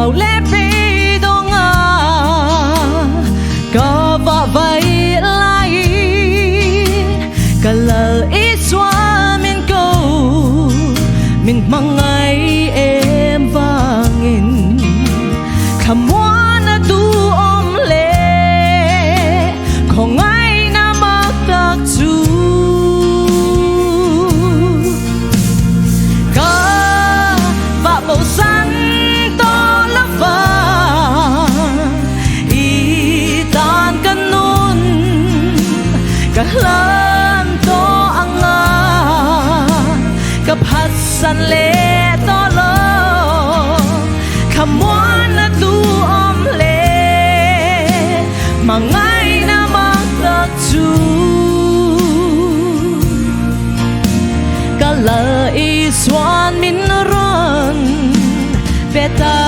lâu lẽ vì đâu ngờ có vợ vậy lại cả lời ý xóa mình câu mình mong ngày em vangin kamuan na tu om le không ai na mặc đặc chú cả và màu xanh to lá vàng y tan căn nôn cả lan to ang cả phát san lệ to lo kamuan na tu om le mà ngay na mặc đặc chú cả lời xoan min ron về ta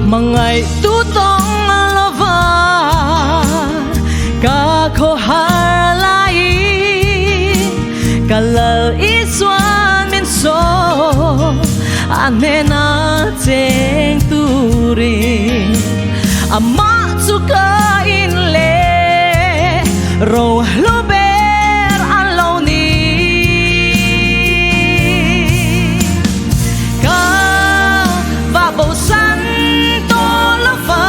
mà ngày tu tông là va cả khó hà lại cả lời ý xoan min so anh nên cheng tu rin ama su ka in le ro lo ber an lo ni ka va bo san to la va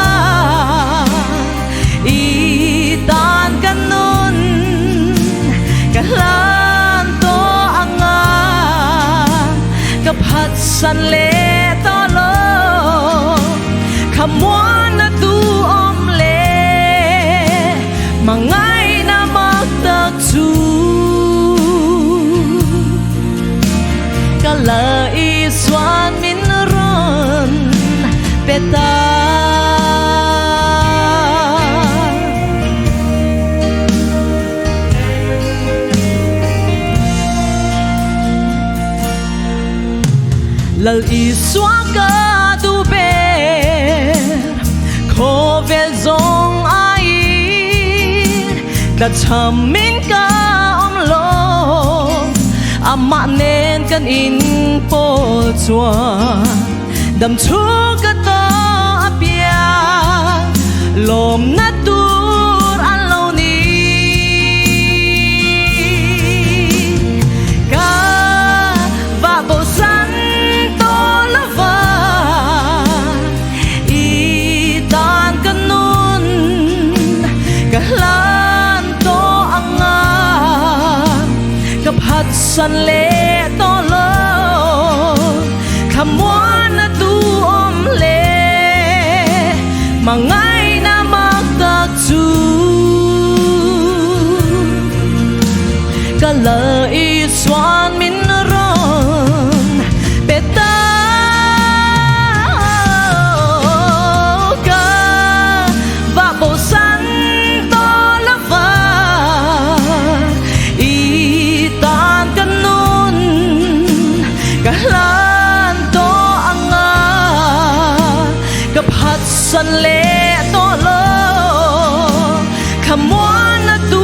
i tan kan nun ka lan to anga ka phat san le to lo kamuan na tu om le mà ngay na mặc đặc chú cả lời xoan min ron beta lời xóa cả tu bê khó về dòng ai đã chăm min cả om lo ama nên kan in po chua đam chu cả to apia lom na tur an lo ni ka va bo san to la va i tan kan nun ka lan to anga ka phat san le to lo kamuan na tu om le mà ngay na mặc đặc chú cả lời xoan min ron beta ka va bo san to la va i tan kan nun ka lan to anga ka phat san le to lo kamuan na tu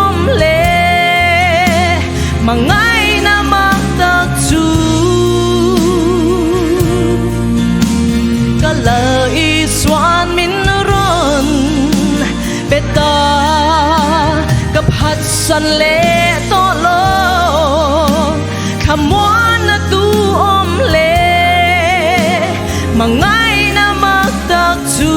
om le mà ngay na mặc đặc chú cả lời xoan min ron beta ka phat san le to lo kamuan na tu om le mà ngay na mặc đặc chú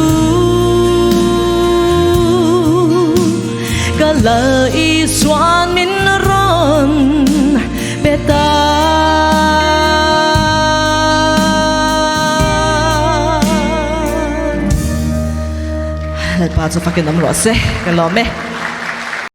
cả lời xoan min ron beta let pa cho fucking nắm rõ xe cái lò mẹ